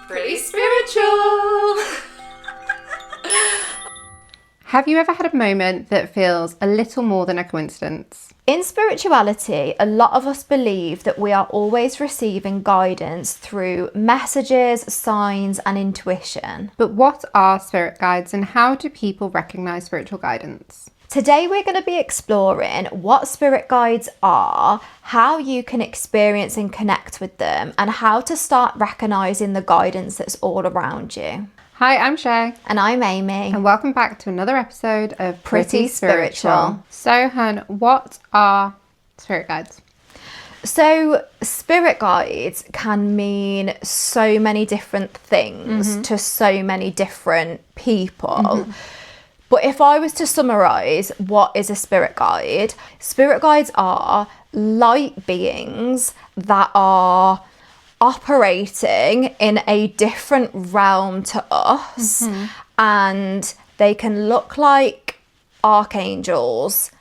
Pretty spiritual. Have you ever had a moment that feels a little more than a coincidence? In spirituality, a lot of us believe that we are always receiving guidance through messages, signs, and intuition. But what are spirit guides and how do people recognize spiritual guidance? Today we're going to be exploring what spirit guides are, how you can experience and connect with them, and how to start recognizing the guidance that's all around you. Hi, I'm Shay. And I'm Amy. And welcome back to another episode of Pretty Spiritual. So, Hun, what are spirit guides? So, spirit guides can mean so many different things to so many different people. But if I was to summarise what is a spirit guides are light beings that are operating in a different realm to us, and they can look like archangels,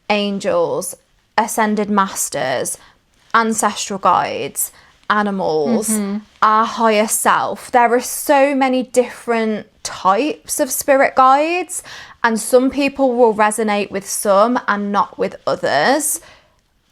angels, ascended masters, ancestral guides, animals, our higher self. There are so many different types of spirit guides, and some people will resonate with some and not with others.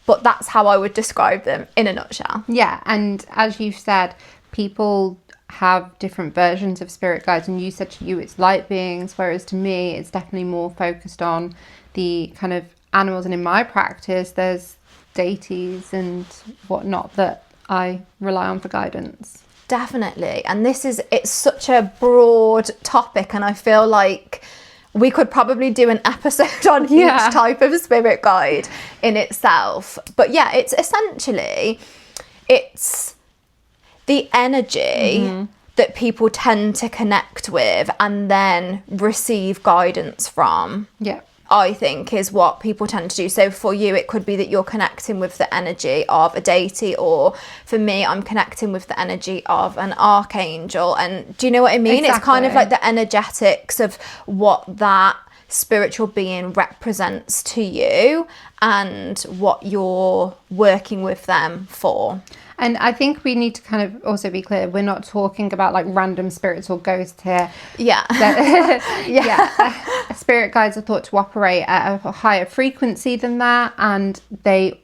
But that's how I would describe them in a nutshell. Yeah, and as you said, people have different versions of spirit guides, and you said to you it's light beings, whereas to me it's definitely more focused on the kind of animals. And in my practice, there's deities and whatnot that I rely on for guidance. Definitely. And it's such a broad topic, and I feel like we could probably do an episode on each type of spirit guide in itself. But yeah, it's essentially, it's the energy that people tend to connect with and then receive guidance from. Yeah. I think is what people tend to do. So for you, it could be that you're connecting with the energy of a deity, or for me, I'm connecting with the energy of an archangel. And do you know what I mean? Exactly. It's kind of like the energetics of what that spiritual being represents to you and what you're working with them for. And I think we need to kind of also be clear, we're not talking about like random spirits or ghosts here. Yeah. Spirit guides are thought to operate at a higher frequency than that, and they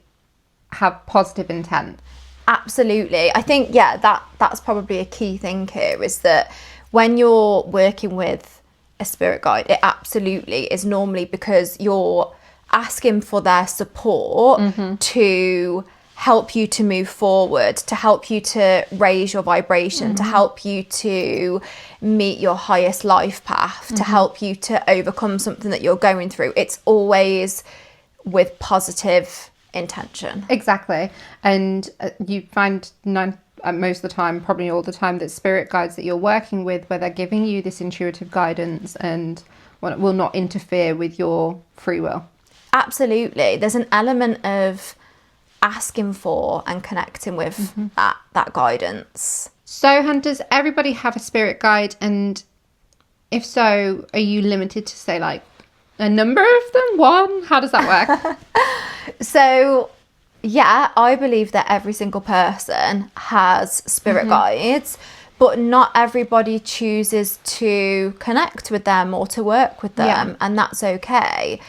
have positive intent. Absolutely. I think, that's probably a key thing here, is that when you're working with a spirit guide, it absolutely is normally because you're asking for their support to help you to move forward, to help you to raise your vibration, to help you to meet your highest life path, to help you to overcome something that you're going through. It's always with positive intention. Exactly. And you find most of the time, probably all the time, that spirit guides that you're working with, where they're giving you this intuitive guidance and will not interfere with your free will. Absolutely. There's an element of asking for and connecting with that guidance. So, Han, does everybody have a spirit guide? And if so, are you limited to, say, like a number of them? One? How does that work? So, yeah, I believe that every single person has spirit guides, but not everybody chooses to connect with them or to work with them, and that's okay.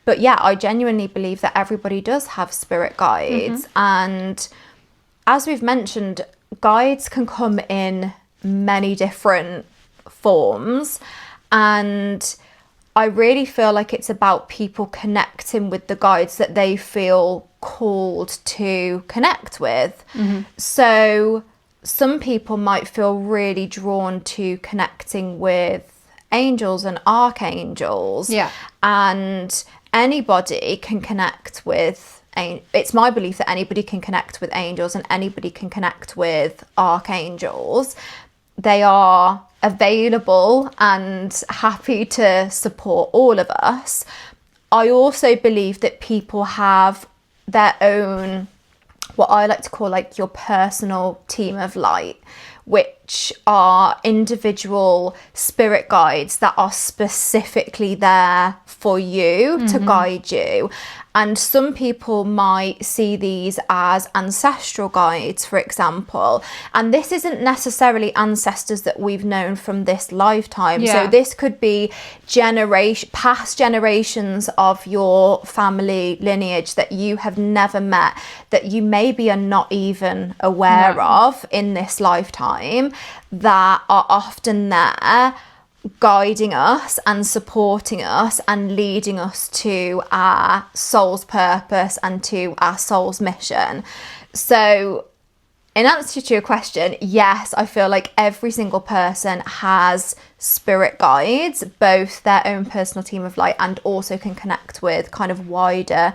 But yeah, I genuinely believe that everybody does have spirit guides. And as we've mentioned, guides can come in many different forms. And I really feel like it's about people connecting with the guides that they feel called to connect with. So some people might feel really drawn to connecting with angels and archangels. Yeah. And anybody can connect with, it's my belief that anybody can connect with angels and anybody can connect with archangels. They are available and happy to support all of us. I also believe that people have their own, what I like to call like your personal team of light, which are individual spirit guides that are specifically there for you to guide you. And some people might see these as ancestral guides, for example. And this isn't necessarily ancestors that we've known from this lifetime. Yeah. So this could be past generations of your family lineage that you have never met, that you maybe are not even aware of in this lifetime, that are often there guiding us and supporting us and leading us to our soul's purpose and to our soul's mission. So in answer to your question, yes, I feel like every single person has spirit guides, both their own personal team of light and also can connect with kind of wider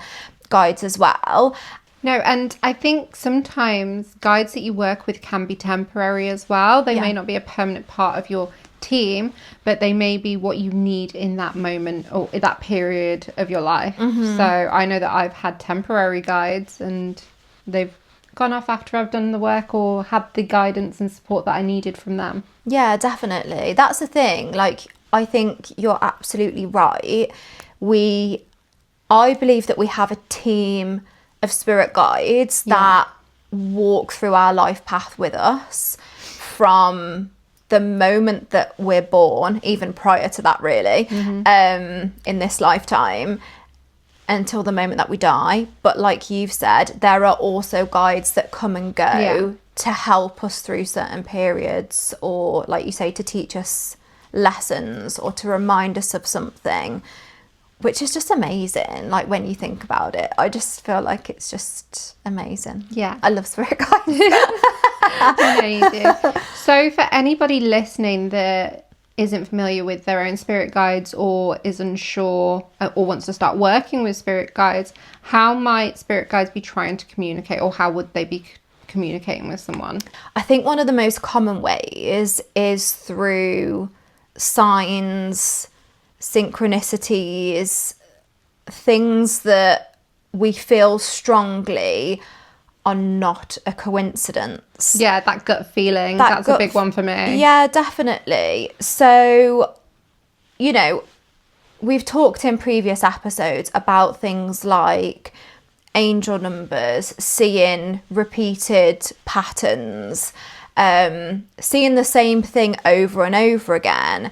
guides as well. No, and I think sometimes guides that you work with can be temporary as well. They may not be a permanent part of your team, but they may be what you need in that moment or in that period of your life. So I know that I've had temporary guides and they've gone off after I've done the work or had the guidance and support that I needed from them. Yeah, definitely. That's the thing. Like, I think you're absolutely right. I believe that we have a team of spirit guides that walk through our life path with us from the moment that we're born, even prior to that really, in this lifetime, until the moment that we die. But like you've said, there are also guides that come and go to help us through certain periods, or like you say, to teach us lessons or to remind us of something, which is just amazing. Like, when you think about it, I just feel like it's just amazing. Yeah. I love spirit guides. I know you do. So for anybody listening that isn't familiar with their own spirit guides or is unsure or wants to start working with spirit guides, how might spirit guides be trying to communicate, or how would they be communicating with someone? I think one of the most common ways is through signs, synchronicities, things that we feel strongly are not a coincidence. Yeah, that gut feeling. That's a big one for me. Yeah, definitely. So, you know, we've talked in previous episodes about things like angel numbers, seeing repeated patterns, seeing the same thing over and over again.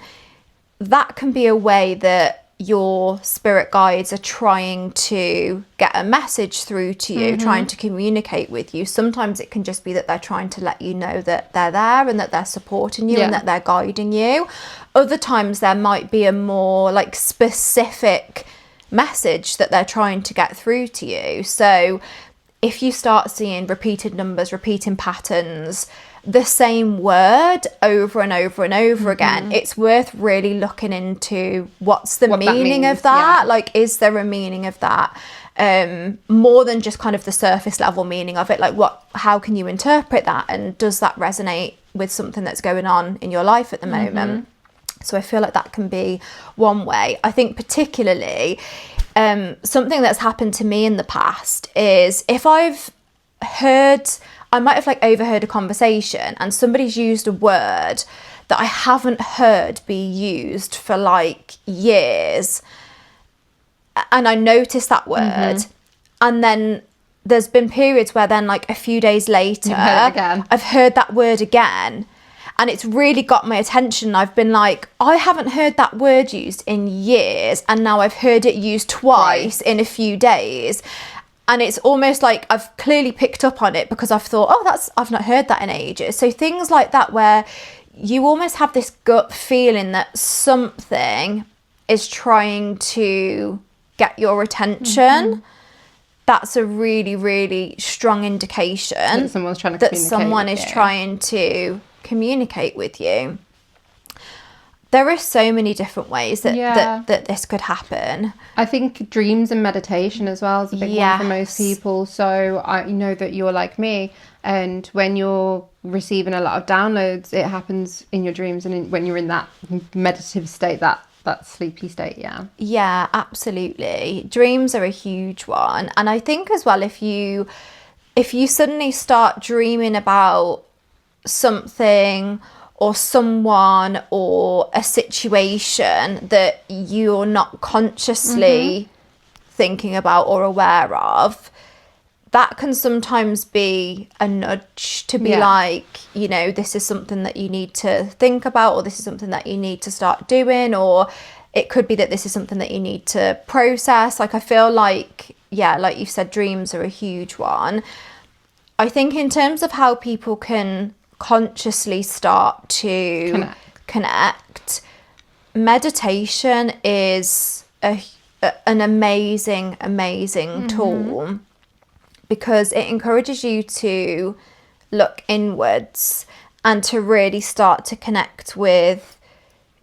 That can be a way that your spirit guides are trying to get a message through to you, trying to communicate with you. Sometimes it can just be that they're trying to let you know that they're there and that they're supporting you and that they're guiding you. Other times there might be a more like specific message that they're trying to get through to you. So if you start seeing repeated numbers, repeating patterns, the same word over and over and over again, it's worth really looking into what's the meaning of that. Like, is there a meaning of that? More than just kind of the surface level meaning of it. Like, how can you interpret that? And does that resonate with something that's going on in your life at the moment? So I feel like that can be one way. I think particularly something that's happened to me in the past is if I might have like overheard a conversation and somebody's used a word that I haven't heard be used for like years, and I noticed that word, and then there's been periods where then like a few days later I've heard that word again, and it's really got my attention. I've been like, I haven't heard that word used in years, and now I've heard it used twice in a few days. And it's almost like I've clearly picked up on it because I've thought, I've not heard that in ages. So things like that where you almost have this gut feeling that something is trying to get your attention. That's a really, really strong indication that someone's trying to that someone is trying to communicate with you. There are so many different ways that this could happen. I think dreams and meditation as well is a big one for most people. So I know that you're like me, and when you're receiving a lot of downloads, it happens in your dreams and when you're in that meditative state, that sleepy state. Yeah, absolutely. Dreams are a huge one. And I think as well, if you suddenly start dreaming about something or someone or a situation that you're not consciously thinking about or aware of, that can sometimes be a nudge to be like, you know, this is something that you need to think about, or this is something that you need to start doing, or it could be that this is something that you need to process. Like, I feel like, yeah, like you said, dreams are a huge one. I think in terms of how people can consciously start to connect, meditation is an amazing tool, because it encourages you to look inwards and to really start to connect with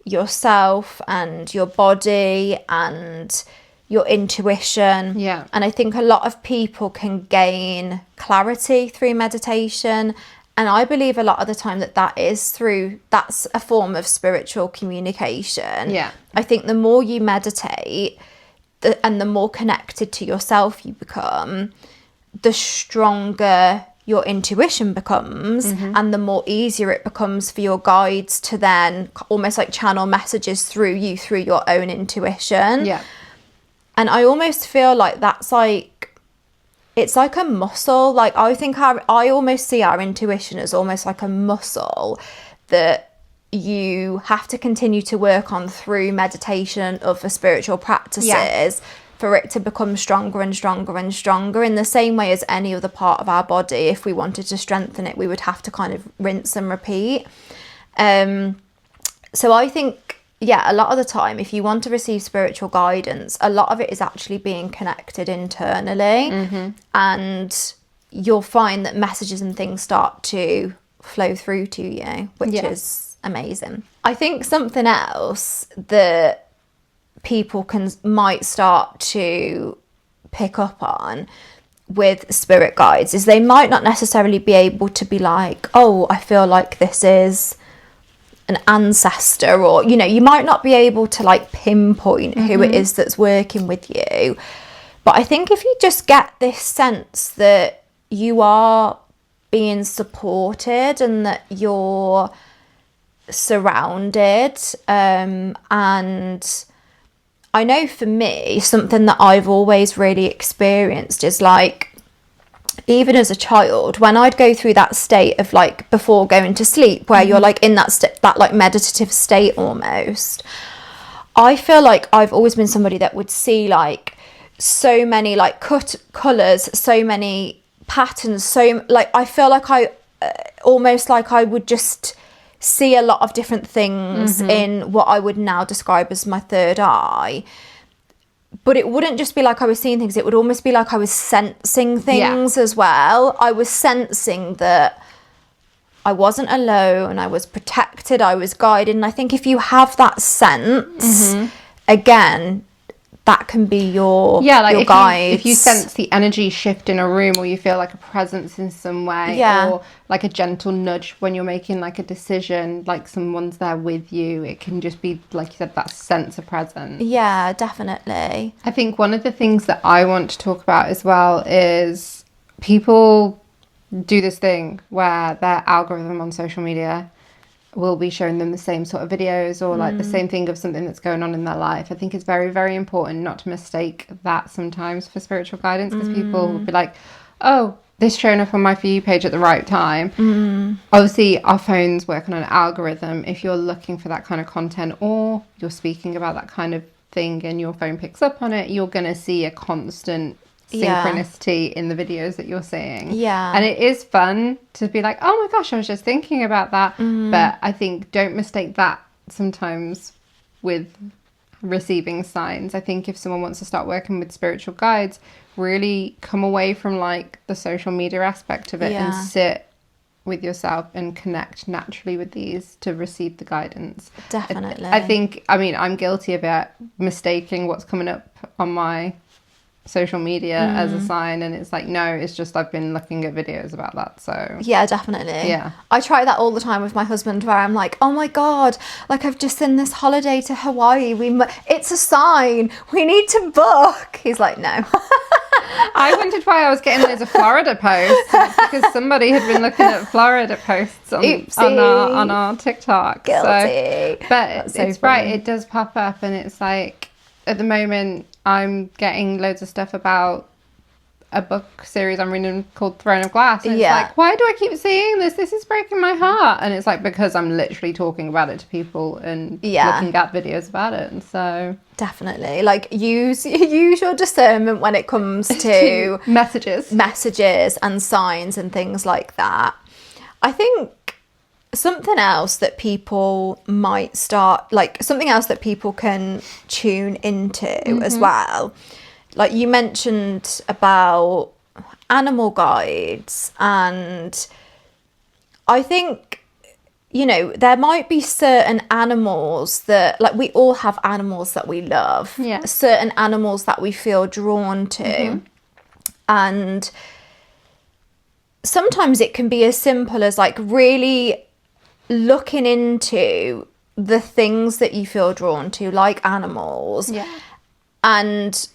yourself and your body and your intuition. Yeah. And I think a lot of people can gain clarity through meditation. And I believe a lot of the time that's a form of spiritual communication. Yeah. I think the more you meditate and the more connected to yourself you become, the stronger your intuition becomes, and the more easier it becomes for your guides to then almost like channel messages through you through your own intuition. Yeah. And I almost feel like that's like, it's like a muscle. Like, I think I almost see our intuition as almost like a muscle that you have to continue to work on through meditation and other spiritual practices for it to become stronger and stronger and stronger, in the same way as any other part of our body. If we wanted to strengthen it, we would have to kind of rinse and repeat. So I think, yeah, a lot of the time, if you want to receive spiritual guidance, a lot of it is actually being connected internally, and you'll find that messages and things start to flow through to you, which is amazing. I think something else that people might start to pick up on with spirit guides is they might not necessarily be able to be like, oh, I feel like this is an ancestor, or, you know, you might not be able to like pinpoint who it is that's working with you. But I think if you just get this sense that you are being supported and that you're surrounded, and I know for me, something that I've always really experienced is like, even as a child, when I'd go through that state of like before going to sleep, where you're like in that like meditative state almost, I feel like I've always been somebody that would see like so many like colours, so many patterns, so like I feel like I almost like I would just see a lot of different things in what I would now describe as my third eye. But it wouldn't just be like I was seeing things, it would almost be like I was sensing things as well. I was sensing that I wasn't alone, I was protected, I was guided. And I think if you have that sense, again, that can be your like guides. if you sense the energy shift in a room, or you feel like a presence in some way, or like a gentle nudge when you're making like a decision, like someone's there with you, it can just be, like you said, that sense of presence. Yeah, definitely. I think one of the things that I want to talk about as well is people do this thing where their algorithm on social media will be showing them the same sort of videos, or like the same thing of something that's going on in their life. I think it's very, very important not to mistake that sometimes for spiritual guidance, because people will be like, oh, this showing up on my For You page at the right time. Obviously, our phones work on an algorithm. If you're looking for that kind of content, or you're speaking about that kind of thing and your phone picks up on it, you're going to see a constant synchronicity in the videos that you're seeing. And it is fun to be like, oh my gosh, I was just thinking about that. But I think don't mistake that sometimes with receiving signs. I think if someone wants to start working with spiritual guides, really come away from like the social media aspect of it and sit with yourself and connect naturally with these to receive the guidance. Definitely. I think, I mean, I'm guilty of it, mistaking what's coming up on my social media as a sign, and it's like, no, it's just I've been looking at videos about that. So yeah, definitely. I try that all the time with my husband, where I'm like, oh my god, like I've just seen this holiday to Hawaii, it's a sign, we need to book. He's like, no. I wondered why I was getting loads of Florida posts. It's because somebody had been looking at Florida posts on our TikTok. Guilty. But it's right, it does pop up, and it's like, at the moment, I'm getting loads of stuff about a book series I'm reading called Throne of Glass. And it's like, why do I keep seeing this? This is breaking my heart. And it's like, because I'm literally talking about it to people and looking at videos about it. And so definitely, like, use your discernment when it comes to messages and signs and things like that. I think something else that people might start, like something else that people can tune into as well, like you mentioned about animal guides, and I think, you know, there might be certain animals that, like, we all have animals that we love, certain animals that we feel drawn to, and sometimes it can be as simple as like really looking into the things that you feel drawn to, like animals, and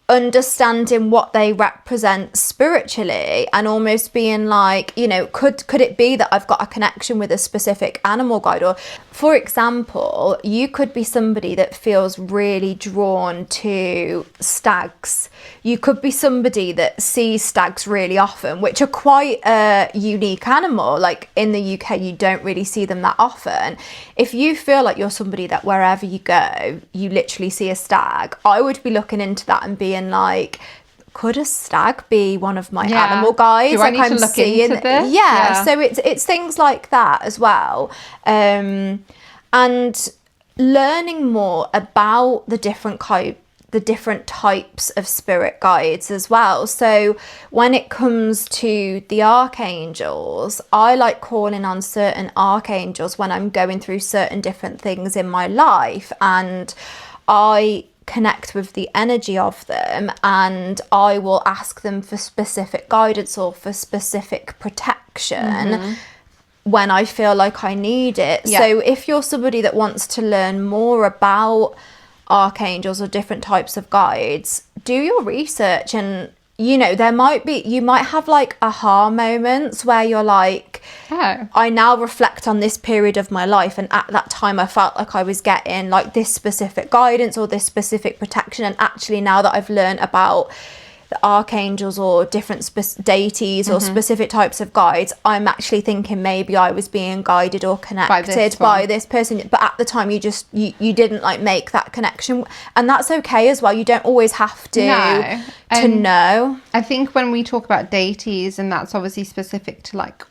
understanding what they represent spiritually, and almost being like, you know, could it be that I've got a connection with a specific animal guide? Or for example, you could be somebody that feels really drawn to stags. You could be somebody that sees stags really often, which are quite a unique animal. Like in the UK, you don't really see them that often. If you feel like you're somebody that wherever you go, you literally see a stag, I would be looking into that and being like, could a stag be one of my animal guides? Do I need to look into this? Yeah, so it's things like that as well. And learning more about the different types of spirit guides as well. So when it comes to the archangels, I like calling on certain archangels when I'm going through certain different things in my life, and I connect with the energy of them, and I will ask them for specific guidance or for specific protection when I feel like I need it. So if you're somebody that wants to learn more about archangels or different types of guides, do your research, and you know, you might have like aha moments where you're like, I now reflect on this period of my life, and at that time I felt like I was getting like this specific guidance or this specific protection, and actually now that I've learned about the archangels or different deities or specific types of guides, I'm actually thinking maybe I was being guided or connected by this person, but at the time you didn't like make that connection, and that's okay as well. You don't always have to know. I think when we talk about deities, and that's obviously specific to, like,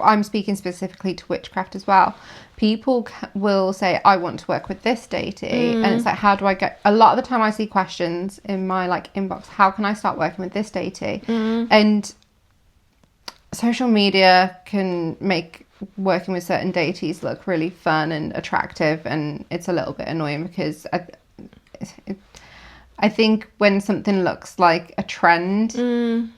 I'm speaking specifically to witchcraft as well, people will say, I want to work with this deity, and it's like, how do I get, a lot of the time I see questions in my like inbox, how can I start working with this deity? And social media can make working with certain deities look really fun and attractive, and it's a little bit annoying because I think when something looks like a trend,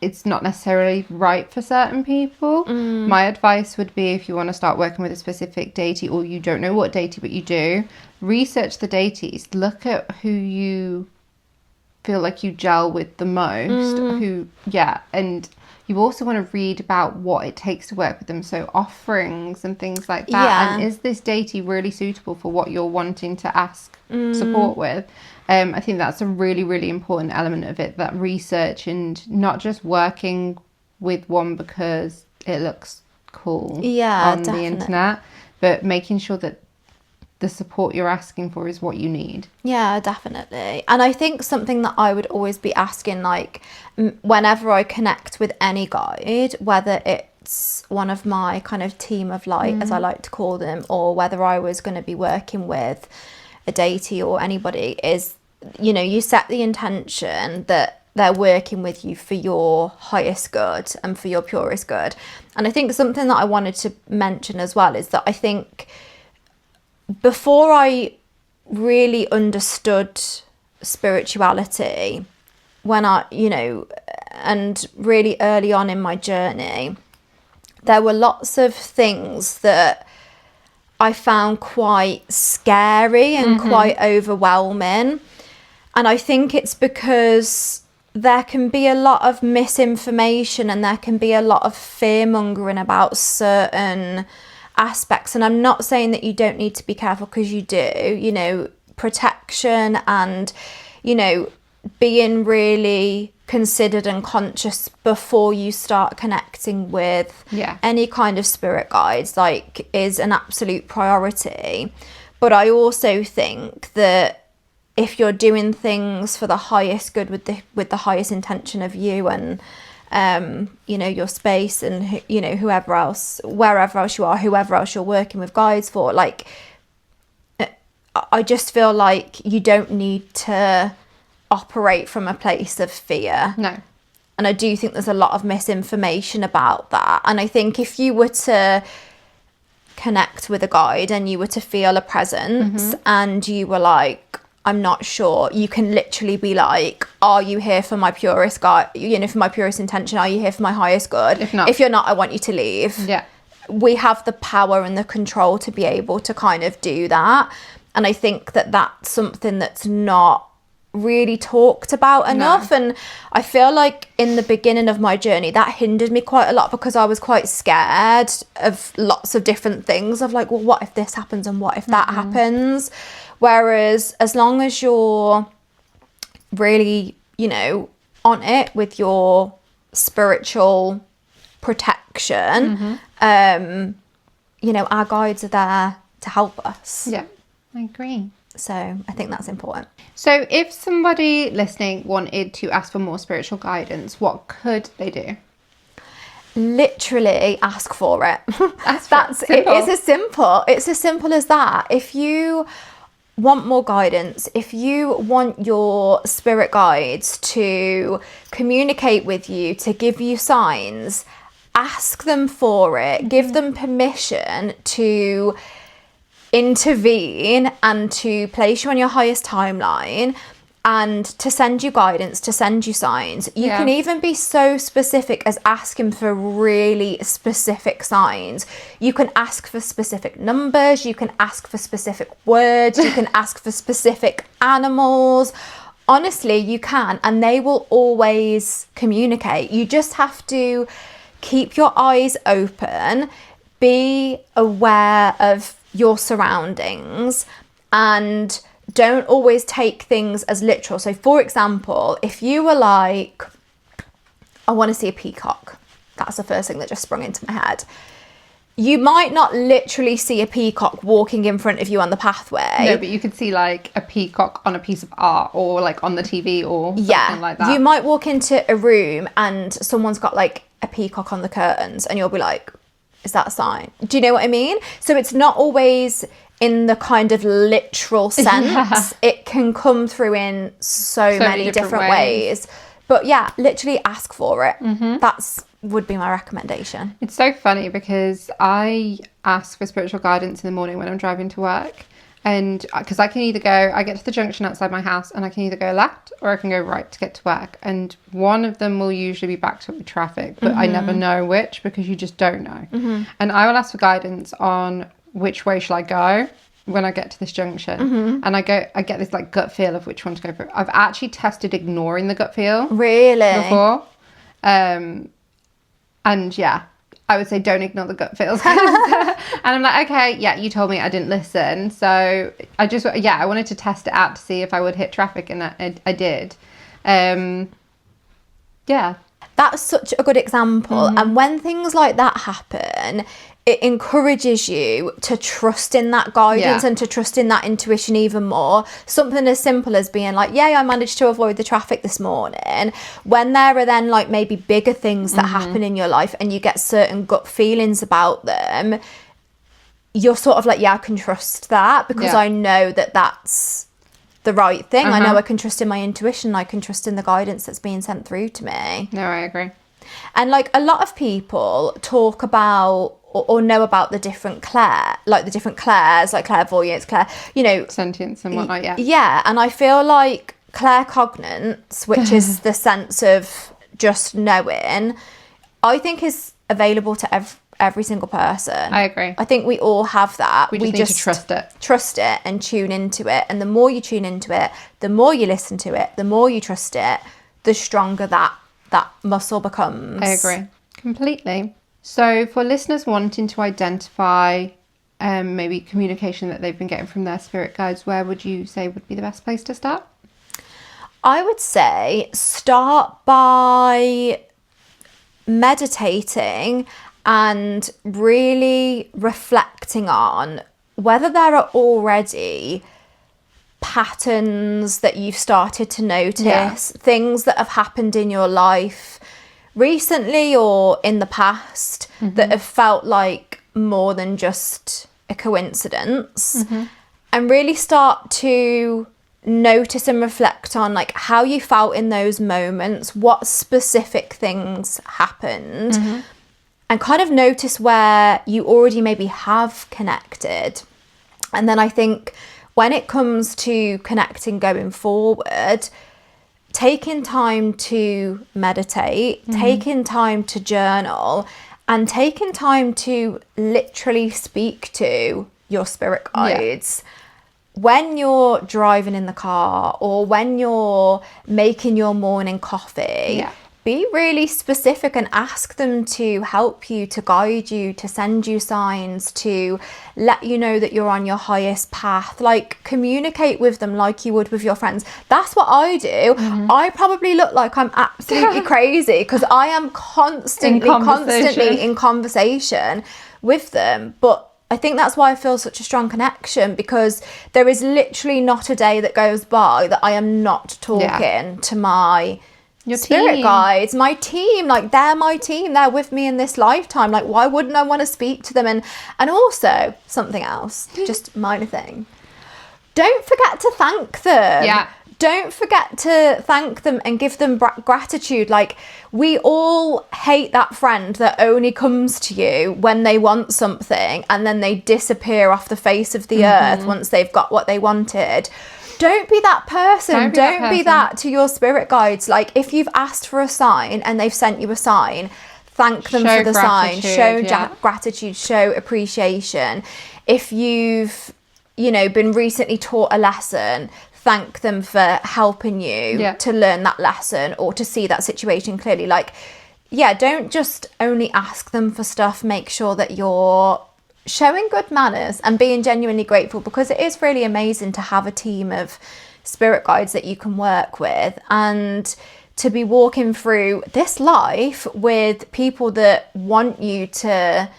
it's not necessarily right for certain people. My advice would be, if you want to start working with a specific deity, or you don't know what deity but you do, research the deities. Look at who you feel like you gel with the most. And you also want to read about what it takes to work with them, so offerings and things like that. And is this deity really suitable for what you're wanting to ask support with? I think that's a really, really important element of it, that research, and not just working with one because it looks cool on the internet, but making sure that the support you're asking for is what you need. Yeah, definitely. And I think something that I would always be asking, like, whenever I connect with any guide, whether it's one of my kind of team of light, as I like to call them, or whether I was going to be working with a deity or anybody, is, you know, you set the intention that they're working with you for your highest good and for your purest good. And I think something that I wanted to mention as well is that I think before I really understood spirituality, when I, you know, and really early on in my journey, there were lots of things that I found quite scary and quite overwhelming. And I think it's because there can be a lot of misinformation, and there can be a lot of fear mongering about certain aspects. And I'm not saying that you don't need to be careful, because you do, you know, protection and, being really considered and conscious before you start connecting with any kind of spirit guides, like, is an absolute priority. But I also think that if you're doing things for the highest good with the highest intention of you and your space and wherever else you are, whoever else you're working with guides for, like, I just feel like you don't need to operate from a place of fear. No. And I do think there's a lot of misinformation about that. And I think if you were to connect with a guide and you were to feel a presence and you were like, I'm not sure, you can literally be like, are you here for my purest guide, for my purest intention? Are you here for my highest good? If you're not, I want you to leave. Yeah. We have the power and the control to be able to kind of do that. And I think that that's something that's not really talked about enough. And I feel like in the beginning of my journey that hindered me quite a lot, because I was quite scared of lots of different things, of like, well, what if this happens and what if that happens? Whereas as long as you're really on it with your spiritual protection, our guides are there to help us. Yeah, I agree. So I think that's important. So if somebody listening wanted to ask for more spiritual guidance, what could they do? Literally ask for it. That's simple. It's as simple as that. If you want more guidance, if you want your spirit guides to communicate with you, to give you signs, ask them for it. Give them permission to intervene and to place you on your highest timeline and to send you guidance, to send you signs. You can even be so specific as asking for really specific signs. You can ask for specific numbers, you can ask for specific words, you can ask for specific animals. Honestly, you can, and they will always communicate. You just have to keep your eyes open, be aware of your surroundings, and don't always take things as literal. So for example, if you were like, I want to see a peacock, that's the first thing that just sprung into my head. You might not literally see a peacock walking in front of you on the pathway. No, but you could see like a peacock on a piece of art or like on the TV or something like that. You might walk into a room and someone's got like a peacock on the curtains and you'll be like, is that a sign? Do you know what I mean? So it's not always in the kind of literal sense. Yeah. It can come through in so many different ways. But yeah, literally ask for it. That's would be my recommendation. It's so funny because I ask for spiritual guidance in the morning when I'm driving to work. And because I get to the junction outside my house and I can either go left or I can go right to get to work. And one of them will usually be backed up with traffic, but I never know which because you just don't know. And I will ask for guidance on which way shall I go when I get to this junction. And I get this like gut feel of which one to go for. I've actually tested ignoring the gut feel. Really? Before. And yeah. I would say don't ignore the gut feels. And I'm like, okay, yeah, you told me, I didn't listen. So I wanted to test it out to see if I would hit traffic, and I did. Yeah. That's such a good example. And when things like that happen, it encourages you to trust in that guidance and to trust in that intuition even more. Something as simple as being like, I managed to avoid the traffic this morning. When there are then like maybe bigger things that happen in your life and you get certain gut feelings about them, you're sort of like, I can trust that because I know that that's the right thing. I know I can trust in my intuition. I can trust in the guidance that's being sent through to me. No, I agree. And like a lot of people talk about or know about the different clairs, like clairvoyance, sentience and whatnot. Yeah, and I feel like claircognance, which is the sense of just knowing, I think is available to every single person. I agree. I think we all have that. We just need to trust it. Trust it and tune into it. And the more you tune into it, the more you listen to it, the more you trust it, the stronger that muscle becomes. I agree. Completely. So for listeners wanting to identify maybe communication that they've been getting from their spirit guides, where would you say would be the best place to start? I would say start by meditating and really reflecting on whether there are already patterns that you've started to notice, things that have happened in your life recently or in the past that have felt like more than just a coincidence, and really start to notice and reflect on like how you felt in those moments, what specific things happened, and kind of notice where you already maybe have connected. And then I think when it comes to connecting going forward, taking time to meditate, taking time to journal, and taking time to literally speak to your spirit guides. When you're driving in the car or when you're making your morning coffee, be really specific and ask them to help you, to guide you, to send you signs, to let you know that you're on your highest path. Like, communicate with them like you would with your friends. That's what I do. I probably look like I'm absolutely crazy because I am constantly in conversation with them. But I think that's why I feel such a strong connection, because there is literally not a day that goes by that I am not talking to my spirit guides, my team. Like, they're my team, they're with me in this lifetime. Like, why wouldn't I want to speak to them? And also something else, just minor thing, don't forget to thank them. Don't forget to thank them and give them gratitude. Like, we all hate that friend that only comes to you when they want something and then they disappear off the face of the earth once they've got what they wanted. Don't be that person. Don't be that to your spirit guides. Like, if you've asked for a sign and they've sent you a sign, thank them for the sign. Show gratitude, show appreciation. If you've, been recently taught a lesson, thank them for helping you to learn that lesson or to see that situation clearly. Like, don't just only ask them for stuff. Make sure that you're showing good manners and being genuinely grateful, because it is really amazing to have a team of spirit guides that you can work with and to be walking through this life with people that want you to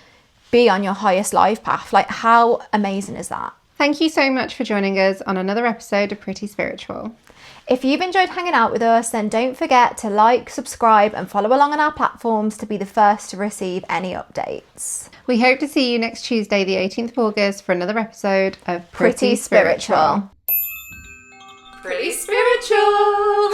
be on your highest life path. Like, how amazing is that? Thank you so much for joining us on another episode of Pretty Spiritual. If you've enjoyed hanging out with us, then don't forget to like, subscribe and follow along on our platforms to be the first to receive any updates. We hope to see you next Tuesday, the 18th of August, for another episode of Pretty Spiritual. Pretty Spiritual.